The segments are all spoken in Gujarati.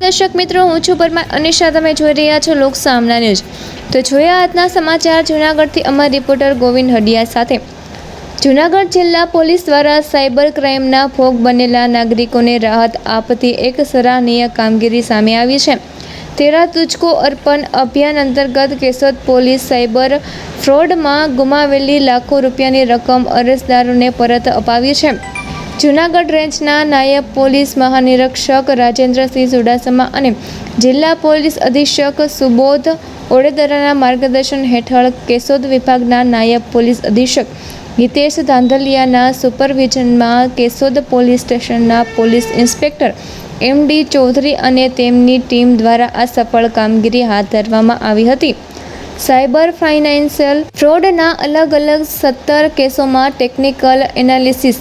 દર્શક મિત્રો, હું છું પરમાર અનિશા. તમે જોઈ રહ્યા છો લોક સામના ન્યૂઝ. તો જોયા આજના સમાચાર જૂનાગઢથી અમારા રિપોર્ટર ગોવિંદ હડિયા સાથે. જૂનાગઢ જિલ્લા પોલીસ દ્વારા સાયબર ક્રાઇમના ભોગ બનેલા નાગરિકોને રાહત આપતી એક સરાહનીય કામગીરી સામે આવી છે. તેરા તુજકો અર્પણ અભિયાન અંતર્ગત કેશોદ પોલીસ સાયબર ફ્રોડમાં ગુમાવેલી લાખો રૂપિયાની રકમ અરજદારોને પરત અપાવી છે. જૂનાગઢ રેન્જના નાયબ પોલીસ મહાનિરીક્ષક રાજેન્દ્રસિંહ ચુડાસમા અને જિલ્લા પોલીસ અધિક્ષક સુબોધ ઓડેદરાના માર્ગદર્શન હેઠળ કેશોદ વિભાગના નાયબ પોલીસ અધિક્ષક હિતેશ ધાંધલિયાના સુપરવિઝનમાં કેશોદ પોલીસ સ્ટેશનના પોલીસ ઇન્સ્પેક્ટર એમડી ચૌધરી અને તેમની ટીમ દ્વારા આ સફળ કામગીરી હાથ ધરવામાં આવી હતી. સાયબર ફાઇનાન્શિયલ ફ્રોડના અલગ અલગ 17 કેસોમાં ટેકનિકલ એનાલિસિસ,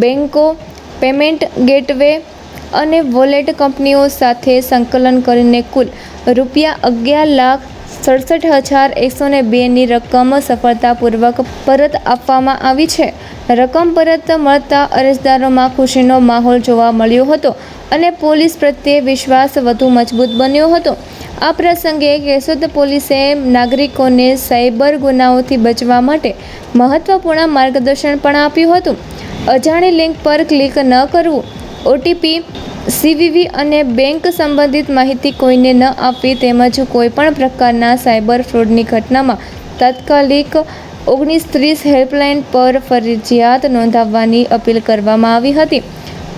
બેન્કો, પેમેન્ટ ગેટવે અને વોલેટ કંપનીઓ સાથે સંકલન કરીને કુલ ₹11,67,102ની રકમ સફળતાપૂર્વક પરત આપવામાં આવી છે. રકમ પરત મળતા અરજદારોમાં ખુશીનો માહોલ જોવા મળ્યો હતો અને પોલીસ પ્રત્યે વિશ્વાસ વધુ મજબૂત બન્યો હતો. આ પ્રસંગે કેશોદ પોલીસે નાગરિકોને સાયબર ગુનાઓથી બચવા માટે મહત્વપૂર્ણ માર્ગદર્શન પણ આપ્યું હતું. અજાણી લિંક પર ક્લિક ન કરવું, ઓટીપી, સીવીવી અને બેંક સંબંધિત માહિતી કોઈને ન આપવી તેમજ કોઈપણ પ્રકારના સાયબર ફ્રોડની ઘટનામાં તાત્કાલિક 1930 હેલ્પલાઇન પર ફરજિયાત નોંધાવવાની અપીલ કરવામાં આવી હતી.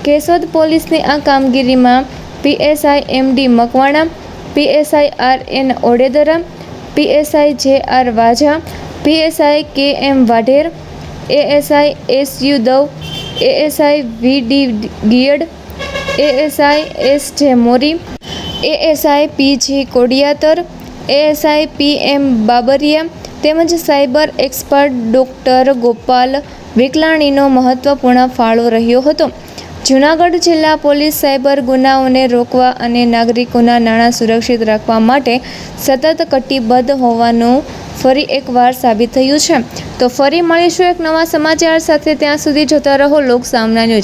કેશોદ પોલીસની આ કામગીરીમાં PSI MD Makwana, PSI RN Odedara, PSI JR Vaza, PSI KM Vadher, ASI SU Dav, ASI VD Giyad, ASI SJ Mori, ASI PG Kodiyatar, ASI PM Babariya તેમજ સાયબર એક્સપર્ટ ડોક્ટર ગોપાલ વિકલાણીનો મહત્વપૂર્ણ ફાળો રહ્યો હતો. જૂનાગઢ જિલ્લા પોલીસ સાયબર ગુનાઓને રોકવા અને નાગરિકોના નાણાં સુરક્ષિત રાખવા માટે સતત કટિબદ્ધ હોવાનું ફરી એકવાર સાબિત થયું છે. તો ફરી મળીશું એક નવા સમાચાર સાથે. ત્યાં સુધી જોતા રહો લોક સામના ન્યૂઝ.